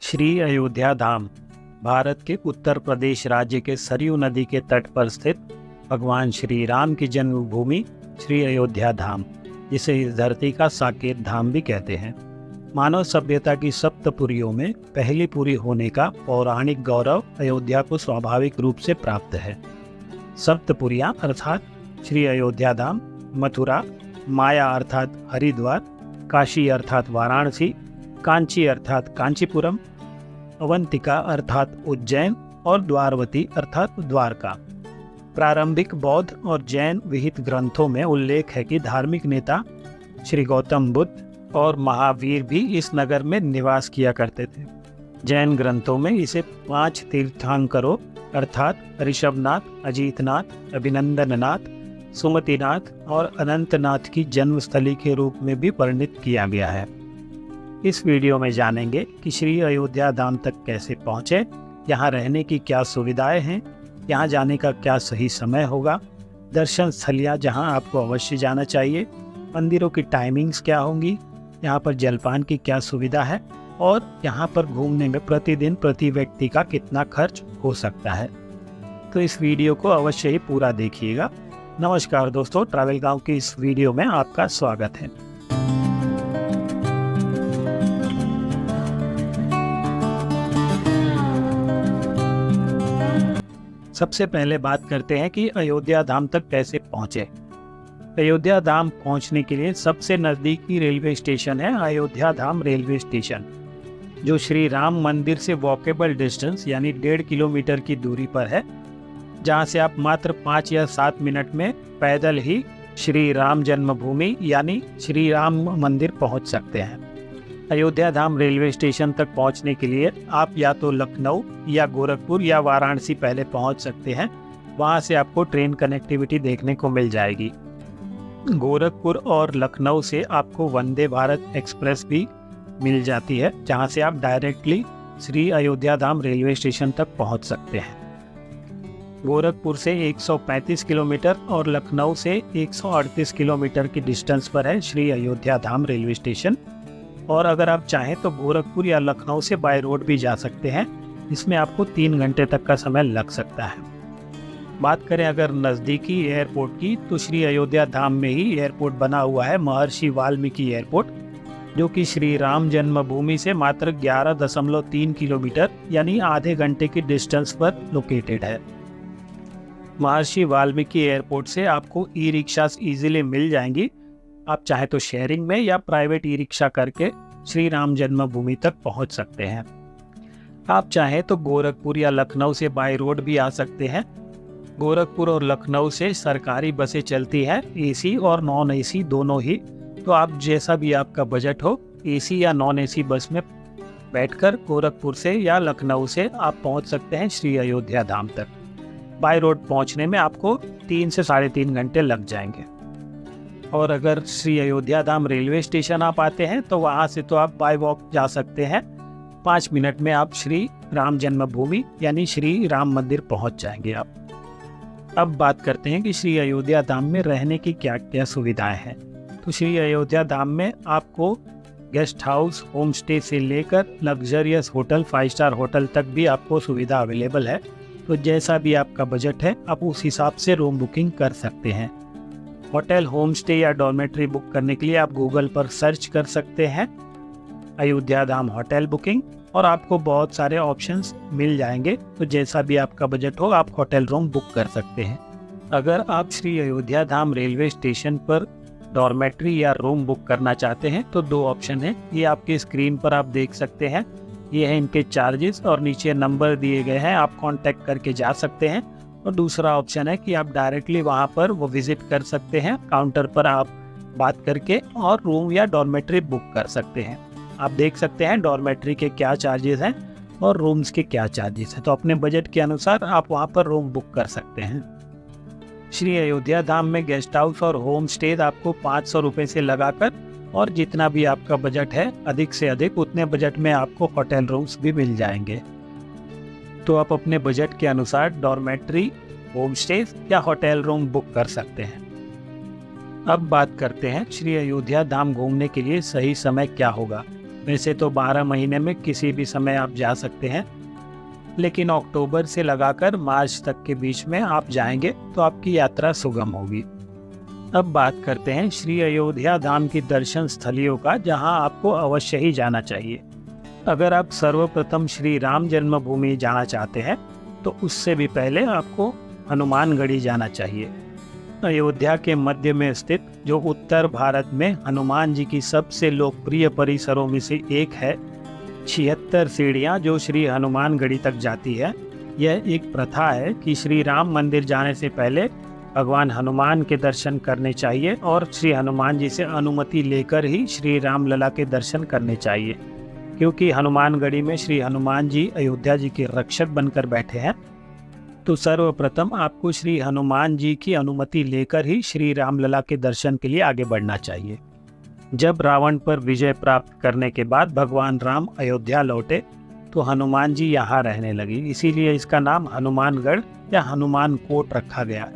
श्री अयोध्या धाम भारत के उत्तर प्रदेश राज्य के सरयू नदी के तट पर स्थित भगवान श्री राम की जन्मभूमि श्री अयोध्या धाम, जिसे इस धरती का साकेत धाम भी कहते हैं। मानव सभ्यता की सप्तपुरियों में पहली पुरी होने का पौराणिक गौरव अयोध्या को स्वाभाविक रूप से प्राप्त है। सप्तपुरियां अर्थात श्री अयोध्या धाम, मथुरा, माया अर्थात हरिद्वार, काशी अर्थात वाराणसी, कांची अर्थात कांचीपुरम, अवंतिका अर्थात उज्जैन और द्वारवती अर्थात द्वारका। प्रारंभिक बौद्ध और जैन विहित ग्रंथों में उल्लेख है कि धार्मिक नेता श्री गौतम बुद्ध और महावीर भी इस नगर में निवास किया करते थे। जैन ग्रंथों में इसे 5 तीर्थंकरों अर्थात ऋषभनाथ, अजीतनाथ, अभिनंदननाथ, सुमतिनाथ और अनंतनाथ की जन्मस्थली के रूप में भी वर्णित किया गया है। इस वीडियो में जानेंगे कि श्री अयोध्या धाम तक कैसे पहुँचे, यहाँ रहने की क्या सुविधाएं हैं, यहाँ जाने का क्या सही समय होगा, दर्शन स्थलियाँ जहाँ आपको अवश्य जाना चाहिए, मंदिरों की टाइमिंग्स क्या होंगी, यहाँ पर जलपान की क्या सुविधा है और यहाँ पर घूमने में प्रतिदिन प्रति व्यक्ति का कितना खर्च हो सकता है। तो इस वीडियो को अवश्य ही पूरा देखिएगा। नमस्कार दोस्तों, ट्रैवल गांव की इस वीडियो में आपका स्वागत है। सबसे पहले बात करते हैं कि अयोध्या धाम तक कैसे पहुंचे। अयोध्या धाम पहुंचने के लिए सबसे नज़दीकी रेलवे स्टेशन है अयोध्या धाम रेलवे स्टेशन, जो श्री राम मंदिर से वॉकेबल डिस्टेंस यानी 1.5 किलोमीटर की दूरी पर है, जहां से आप मात्र 5 या 7 मिनट में पैदल ही श्री राम जन्मभूमि यानी श्री राम मंदिर पहुंच सकते हैं। अयोध्या धाम रेलवे स्टेशन तक पहुंचने के लिए आप या तो लखनऊ या गोरखपुर या वाराणसी पहले पहुंच सकते हैं। वहां से आपको ट्रेन कनेक्टिविटी देखने को मिल जाएगी। गोरखपुर और लखनऊ से आपको वंदे भारत एक्सप्रेस भी मिल जाती है, जहां से आप डायरेक्टली श्री अयोध्या धाम रेलवे स्टेशन तक पहुंच सकते हैं। गोरखपुर से 135 किलोमीटर और लखनऊ से 138 किलोमीटर की डिस्टेंस पर है श्री अयोध्या धाम रेलवे स्टेशन। और अगर आप चाहें तो गोरखपुर या लखनऊ से बाय रोड भी जा सकते हैं। इसमें आपको 3 घंटे तक का समय लग सकता है। बात करें अगर नज़दीकी एयरपोर्ट की, तो श्री अयोध्या धाम में ही एयरपोर्ट बना हुआ है महर्षि वाल्मीकि एयरपोर्ट, जो कि श्री राम जन्मभूमि से मात्र 11.3 किलोमीटर यानी आधे घंटे की डिस्टेंस पर लोकेटेड है। महर्षि वाल्मीकि एयरपोर्ट से आपको ई रिक्शा ईजिली मिल जाएंगी। आप चाहे तो शेयरिंग में या प्राइवेट ई रिक्शा करके श्री राम जन्मभूमि तक पहुंच सकते हैं। आप चाहे तो गोरखपुर या लखनऊ से बाय रोड भी आ सकते हैं। गोरखपुर और लखनऊ से सरकारी बसें चलती हैं, एसी और नॉन एसी दोनों ही। तो आप जैसा भी आपका बजट हो, एसी या नॉन एसी बस में बैठकर गोरखपुर से या लखनऊ से आप पहुंच सकते हैं श्री अयोध्या धाम तक। बाय रोड पहुंचने में आपको 3 से 3.5 घंटे लग जाएंगे। और अगर श्री अयोध्या धाम रेलवे स्टेशन आप आते हैं तो वहाँ से तो आप बाय वॉक जा सकते हैं। 5 मिनट में आप श्री राम जन्मभूमि यानी श्री राम मंदिर पहुँच जाएंगे आप। अब बात करते हैं कि श्री अयोध्या धाम में रहने की क्या क्या सुविधाएं हैं। तो श्री अयोध्या धाम में आपको गेस्ट हाउस, होम स्टे से लेकर लग्जरियस होटल, 5 स्टार होटल तक भी आपको सुविधा अवेलेबल है। तो जैसा भी आपका बजट है आप उस हिसाब से रूम बुकिंग कर सकते हैं। होटल, होम स्टे या डॉर्मेट्री बुक करने के लिए आप गूगल पर सर्च कर सकते हैं अयोध्या धाम होटल बुकिंग, और आपको बहुत सारे ऑप्शंस मिल जाएंगे। तो जैसा भी आपका बजट हो आप होटल रूम बुक कर सकते हैं। अगर आप श्री अयोध्या धाम रेलवे स्टेशन पर डॉर्मेट्री या रूम बुक करना चाहते हैं तो 2 ऑप्शन है। ये आपके स्क्रीन पर आप देख सकते हैं। ये है इनके चार्जेस और नीचे नंबर दिए गए हैं, आप कांटेक्ट करके जा सकते हैं। और दूसरा ऑप्शन है कि आप डायरेक्टली वहां पर वो विजिट कर सकते हैं, काउंटर पर आप बात करके और रूम या डॉर्मेट्री बुक कर सकते हैं। आप देख सकते हैं डॉर्मेट्री के क्या चार्जेस हैं और रूम्स के क्या चार्जेस हैं। तो अपने बजट के अनुसार आप वहां पर रूम बुक कर सकते हैं। श्री अयोध्या धाम में गेस्ट हाउस और होम स्टे आपको 500 रुपये से लगाकर, और जितना भी आपका बजट है अधिक से अधिक उतने बजट में आपको होटल रूम्स भी मिल जाएंगे। तो आप अपने बजट के अनुसार डॉर्मेट्री, होम स्टे या होटल रूम बुक कर सकते हैं। अब बात करते हैं श्री अयोध्या धाम घूमने के लिए सही समय क्या होगा। वैसे तो 12 महीने में किसी भी समय आप जा सकते हैं, लेकिन अक्टूबर से लगाकर मार्च तक के बीच में आप जाएंगे तो आपकी यात्रा सुगम होगी। अब बात करते हैं श्री अयोध्या धाम की दर्शन स्थलियों का, जहां आपको अवश्य ही जाना चाहिए। अगर आप सर्वप्रथम श्री राम जन्मभूमि जाना चाहते हैं तो उससे भी पहले आपको हनुमानगढ़ी जाना चाहिए। अयोध्या के मध्य में स्थित जो उत्तर भारत में हनुमान जी की सबसे लोकप्रिय परिसरों में से एक है, 76 सीढ़ियाँ जो श्री हनुमानगढ़ी तक जाती है। यह एक प्रथा है कि श्री राम मंदिर जाने से पहले भगवान हनुमान के दर्शन करने चाहिए और श्री हनुमान जी से अनुमति लेकर ही श्री राम लला के दर्शन करने चाहिए, क्योंकि हनुमानगढ़ी में श्री हनुमान जी अयोध्या जी के रक्षक बनकर बैठे हैं। तो सर्वप्रथम आपको श्री हनुमान जी की अनुमति लेकर ही श्री राम लला के दर्शन के लिए आगे बढ़ना चाहिए। जब रावण पर विजय प्राप्त करने के बाद भगवान राम अयोध्या लौटे तो हनुमान जी यहाँ रहने लगी, इसीलिए इसका नाम हनुमानगढ़ या हनुमान कोट रखा गया।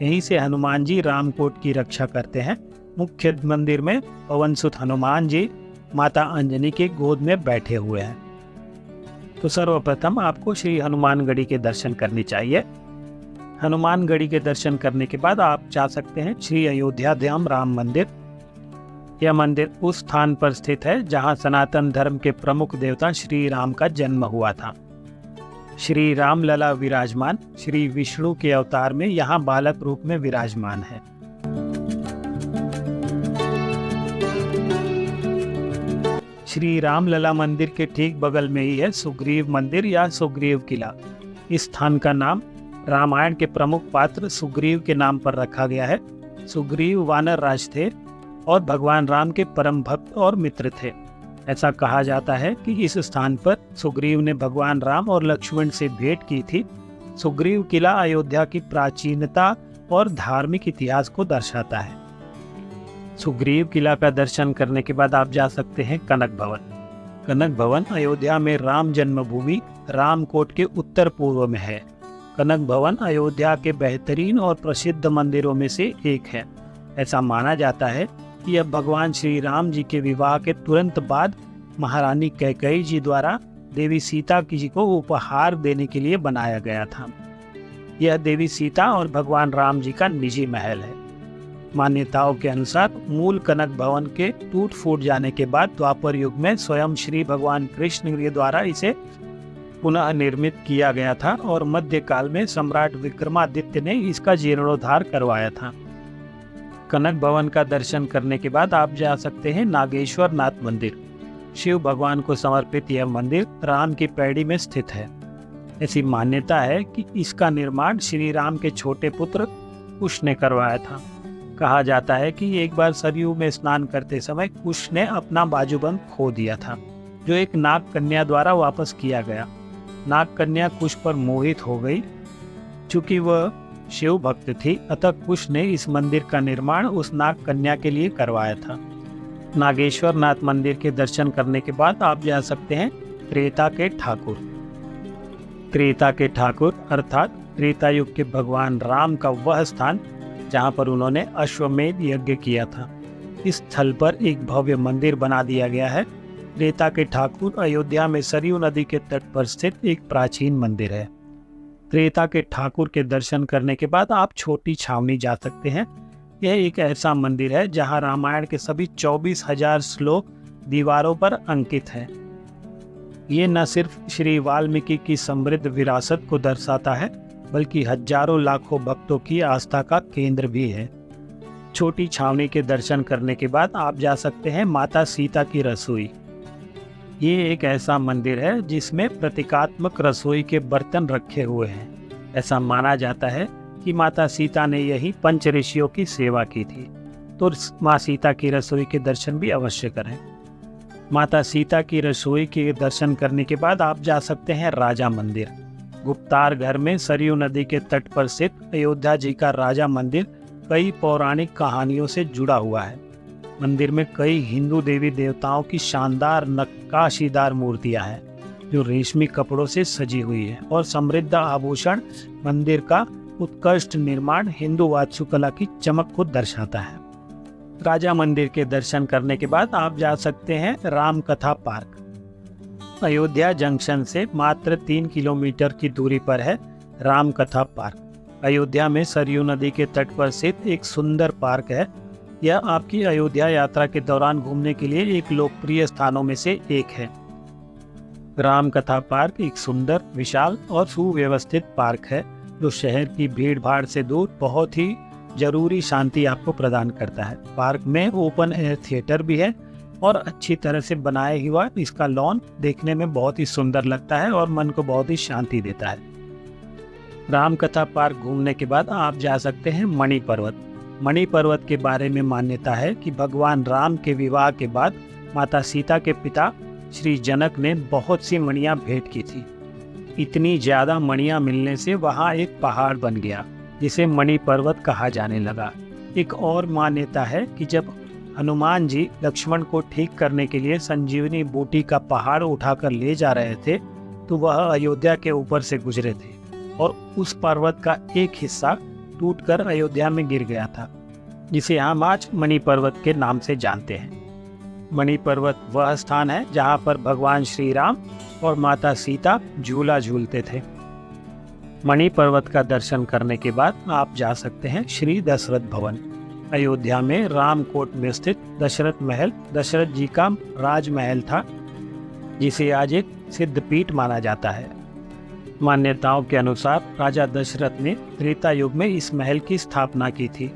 यहीं से हनुमान जी रामकोट की रक्षा करते हैं। मुख्य मंदिर में पवन सुत हनुमान जी माता अंजनी के गोद में बैठे हुए हैं। तो सर्वप्रथम आपको श्री हनुमानगढ़ी के दर्शन करने चाहिए। हनुमानगढ़ी के दर्शन करने के बाद आप जा सकते हैं श्री अयोध्या धाम राम मंदिर। यह मंदिर उस स्थान पर स्थित है जहां सनातन धर्म के प्रमुख देवता श्री राम का जन्म हुआ था। श्री राम लला विराजमान श्री विष्णु के अवतार में यहाँ बालक रूप में विराजमान है। श्री राम लला मंदिर के ठीक बगल में ही है सुग्रीव मंदिर या सुग्रीव किला। इस स्थान का नाम रामायण के प्रमुख पात्र सुग्रीव के नाम पर रखा गया है। सुग्रीव वानर राज थे और भगवान राम के परम भक्त और मित्र थे। ऐसा कहा जाता है कि इस स्थान पर सुग्रीव ने भगवान राम और लक्ष्मण से भेंट की थी। सुग्रीव किला अयोध्या की प्राचीनता और धार्मिक इतिहास को दर्शाता है। सुग्रीव किला का दर्शन करने के बाद आप जा सकते हैं कनक भवन। कनक भवन अयोध्या में राम जन्मभूमि रामकोट के उत्तर पूर्व में है। कनक भवन अयोध्या के बेहतरीन और प्रसिद्ध मंदिरों में से एक है। ऐसा माना जाता है कि यह भगवान श्री राम जी के विवाह के तुरंत बाद महारानी कैकेयी जी द्वारा देवी सीता जी को उपहार देने के लिए बनाया गया था। यह देवी सीता और भगवान राम जी का निजी महल है। मान्यताओं के अनुसार मूल कनक भवन के टूट फूट जाने के बाद द्वापर युग में स्वयं श्री भगवान कृष्ण के द्वारा इसे पुनः निर्मित किया गया था और मध्यकाल में सम्राट विक्रमादित्य ने इसका जीर्णोद्धार करवाया था। कनक भवन का दर्शन करने के बाद आप जा सकते हैं नागेश्वर नाथ मंदिर। शिव भगवान को समर्पित यह मंदिर राम की पैड़ी में स्थित है। ऐसी मान्यता है कि इसका निर्माण श्री राम के छोटे पुत्र कुश ने करवाया था। कहा जाता है कि एक बार सरयू में स्नान करते समय कुश ने अपना बाजूबंद खो दिया था, जो एक नाग कन्या द्वारा वापस किया गया। नाग कन्या कुश पर मोहित हो गई। चूंकि वह शिव भक्त थी, अतः कुश ने इस मंदिर का निर्माण उस नाग कन्या के लिए करवाया था। नागेश्वर नाथ मंदिर के दर्शन करने के बाद आप जा सकते हैं त्रेता के ठाकुर। त्रेता के ठाकुर अर्थात त्रेता युग के भगवान राम का वह स्थान जहां पर उन्होंने अश्वमेध यज्ञ किया था। इस स्थल पर एक भव्य मंदिर बना दिया गया है। त्रेता के ठाकुर अयोध्या में सरयू नदी के तट पर स्थित एक प्राचीन मंदिर है। त्रेता के ठाकुर के दर्शन करने के बाद आप छोटी छावनी जा सकते हैं। यह एक ऐसा मंदिर है जहां रामायण के सभी 24,000 श्लोक दीवारों पर अंकित हैं। ये न सिर्फ श्री वाल्मीकि की समृद्ध विरासत को दर्शाता है, बल्कि हजारों लाखों भक्तों की आस्था का केंद्र भी है। छोटी छावनी के दर्शन करने के बाद आप जा सकते हैं माता सीता की रसोई। ये एक ऐसा मंदिर है जिसमें प्रतीकात्मक रसोई के बर्तन रखे हुए हैं। ऐसा माना जाता है कि माता सीता ने यही पंच ऋषियों की सेवा की थी, तो माँ सीता की रसोई के दर्शन भी अवश्य करें। माता सीता की रसोई के दर्शन करने के बाद आप जा सकते हैं राजा मंदिर। गुप्तार घर में सरयू नदी के तट पर स्थित अयोध्या जी का राजा मंदिर कई पौराणिक कहानियों से जुड़ा हुआ है। मंदिर में कई हिंदू देवी देवताओं की शानदार नक्काशीदार मूर्तियां हैं जो रेशमी कपड़ों से सजी हुई है, और समृद्ध आभूषण मंदिर का उत्कृष्ट निर्माण हिंदू वास्तुकला की चमक को दर्शाता है। राजा मंदिर के दर्शन करने के बाद आप जा सकते हैं राम कथा पार्क। अयोध्या जंक्शन से मात्र 3 किलोमीटर की दूरी पर है राम कथा पार्क। अयोध्या में सरयू नदी के तट पर स्थित एक सुंदर पार्क है। यह आपकी अयोध्या यात्रा के दौरान घूमने के लिए एक लोकप्रिय स्थानों में से एक है। राम कथा पार्क एक सुंदर, विशाल और सुव्यवस्थित पार्क है जो शहर की भीड़ भाड़ से दूर बहुत ही जरूरी शांति आपको प्रदान करता है। पार्क में ओपन एयर थिएटर भी है और अच्छी तरह से बनाया हुआ इसका लॉन देखने में बहुत ही सुंदर लगता है और मन को बहुत ही शांति देता है। राम कथा पार्क घूमने के बाद आप जा सकते हैं मणि पर्वत। मणि पर्वत के बारे में मान्यता है कि भगवान राम के विवाह के बाद माता सीता के पिता श्री जनक ने बहुत सी मणियां भेंट की थी। इतनी ज़्यादा मणियां मिलने से वहाँ एक पहाड़ बन गया जिसे मणि पर्वत कहा जाने लगा। एक और मान्यता है कि जब हनुमान जी लक्ष्मण को ठीक करने के लिए संजीवनी बूटी का पहाड़ उठाकर ले जा रहे थे तो वह अयोध्या के ऊपर से गुजरे थे और उस पर्वत का एक हिस्सा टूटकर अयोध्या में गिर गया था, जिसे हम आज मणि पर्वत के नाम से जानते हैं। मणि पर्वत वह स्थान है जहाँ पर भगवान श्री राम और माता सीता झूला झूलते थे। मणि पर्वत का दर्शन करने के बाद आप जा सकते हैं श्री दशरथ भवन। अयोध्या में रामकोट में स्थित दशरथ महल दशरथ जी का राजमहल था, जिसे आज एक सिद्धपीठ माना जाता है। मान्यताओं के अनुसार राजा दशरथ ने त्रेता युग में इस महल की स्थापना की थी।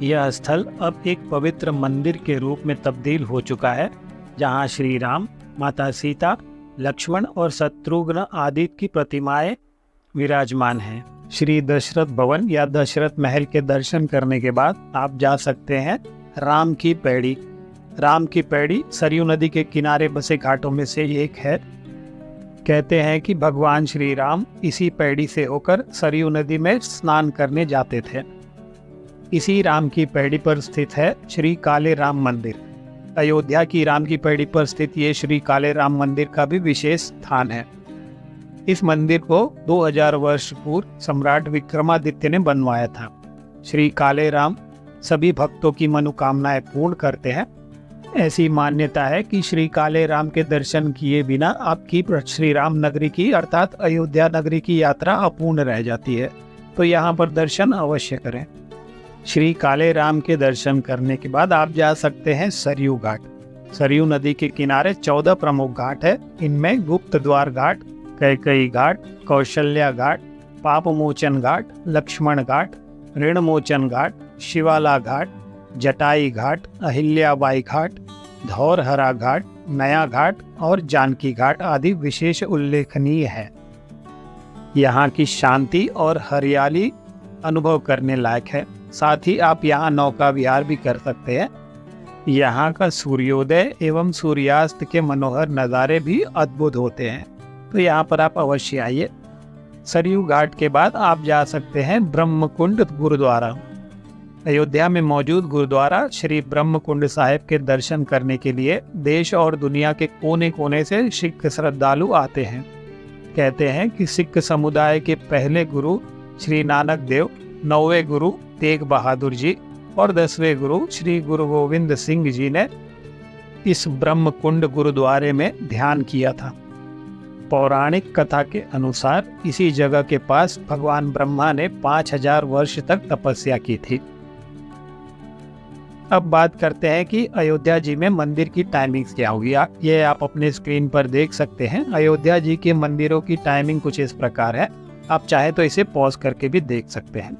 यह स्थल अब एक पवित्र मंदिर के रूप में तब्दील हो चुका है, जहां श्री राम, माता सीता, लक्ष्मण और शत्रुघ्न आदि की प्रतिमाएं विराजमान हैं। श्री दशरथ भवन या दशरथ महल के दर्शन करने के बाद आप जा सकते हैं राम की पैड़ी। राम की पैड़ी सरयू नदी के किनारे बसे घाटों में से एक है। कहते हैं कि भगवान श्री राम इसी पैड़ी से होकर सरयू नदी में स्नान करने जाते थे। इसी राम की पैड़ी पर स्थित है श्री काले राम मंदिर। अयोध्या की राम की पैड़ी पर स्थित ये श्री काले राम मंदिर का भी विशेष स्थान है। इस मंदिर को 2000 वर्ष पूर्व सम्राट विक्रमादित्य ने बनवाया था। श्री काले राम सभी भक्तों की मनोकामनाएं पूर्ण करते हैं। ऐसी मान्यता है कि श्री काले राम के दर्शन किए बिना आपकी श्री राम नगरी की अर्थात अयोध्या नगरी की यात्रा अपूर्ण रह जाती है, तो यहाँ पर दर्शन अवश्य करें। श्री काले राम के दर्शन करने के बाद आप जा सकते हैं सरयू घाट। सरयू नदी के किनारे 14 प्रमुख घाट है। इनमें गुप्त द्वार घाट, कैकई घाट, कौशल्या घाट, पापमोचन घाट, लक्ष्मण घाट, ऋणमोचन घाट, शिवाला घाट, जटाई घाट, अहिल्याबाई घाट, धौरहरा घाट, नया घाट और जानकी घाट आदि विशेष उल्लेखनीय है। यहाँ की शांति और हरियाली अनुभव करने लायक है। साथ ही आप यहाँ नौका विहार भी कर सकते हैं। यहाँ का सूर्योदय एवं सूर्यास्त के मनोहर नज़ारे भी अद्भुत होते हैं, तो यहाँ पर आप अवश्य आइए। सरयू घाट के बाद आप जा सकते हैं ब्रह्मकुंड गुरुद्वारा। अयोध्या में मौजूद गुरुद्वारा श्री ब्रह्मकुंड साहिब के दर्शन करने के लिए देश और दुनिया के कोने कोने से सिख श्रद्धालु आते हैं। कहते हैं कि सिख समुदाय के पहले गुरु श्री नानक देव, 9वें गुरु तेग बहादुर जी और 10वें गुरु श्री गुरु गोविंद सिंह जी ने इस ब्रह्मकुंड गुरुद्वारे में ध्यान किया था। पौराणिक कथा के अनुसार इसी जगह के पास भगवान ब्रह्मा ने 5000 वर्ष तक तपस्या की थी। अब बात करते हैं कि अयोध्या जी में मंदिर की टाइमिंग्स क्या होगी। ये आप अपने स्क्रीन पर देख सकते हैं। अयोध्या जी के मंदिरों की टाइमिंग कुछ इस प्रकार है। आप चाहे तो इसे पॉज करके भी देख सकते हैं।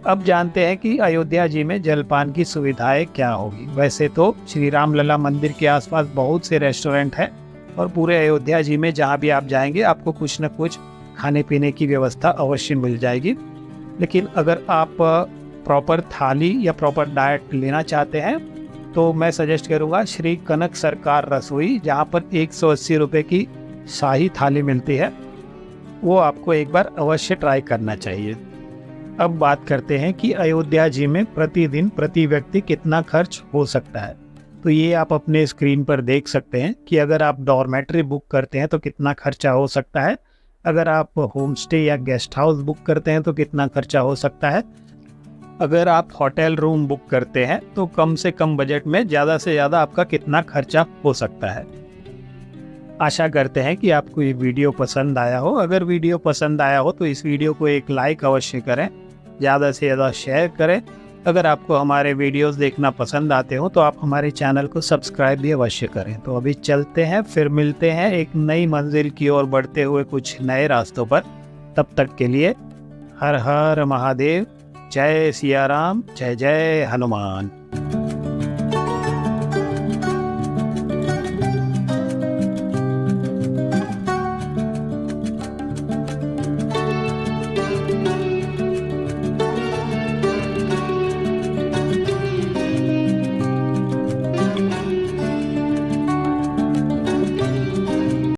अब जानते हैं कि अयोध्या जी में जलपान की सुविधाएं क्या होगी। वैसे तो श्री राम लला मंदिर के आसपास बहुत से रेस्टोरेंट हैं और पूरे अयोध्या जी में जहाँ भी आप जाएंगे आपको कुछ न कुछ खाने पीने की व्यवस्था अवश्य मिल जाएगी। लेकिन अगर आप प्रॉपर थाली या प्रॉपर डाइट लेना चाहते हैं तो मैं सजेस्ट करूँगा श्री कनक सरकार रसोई, जहाँ पर 180 रुपये की शाही थाली मिलती है। वो आपको एक बार अवश्य ट्राई करना चाहिए। अब बात करते हैं कि अयोध्या जी में प्रतिदिन प्रति व्यक्ति कितना खर्च हो सकता है। तो ये आप अपने स्क्रीन पर देख सकते हैं कि अगर आप डॉर्मेट्री बुक करते हैं तो कितना खर्चा हो सकता है, अगर आप होम स्टे या गेस्ट हाउस बुक करते हैं तो कितना खर्चा हो सकता है, अगर आप होटल रूम बुक करते हैं तो कम से कम बजट में ज़्यादा से ज़्यादा आपका कितना खर्चा हो सकता है। आशा करते हैं कि आपको ये वीडियो पसंद आया हो। अगर वीडियो पसंद आया हो तो इस वीडियो को एक लाइक अवश्य करें, ज़्यादा से ज़्यादा शेयर करें। अगर आपको हमारे वीडियोस देखना पसंद आते हो तो आप हमारे चैनल को सब्सक्राइब भी अवश्य करें। तो अभी चलते हैं, फिर मिलते हैं एक नई मंजिल की ओर बढ़ते हुए कुछ नए रास्तों पर। तब तक के लिए हर हर महादेव, जय सिया राम, जय जय हनुमान।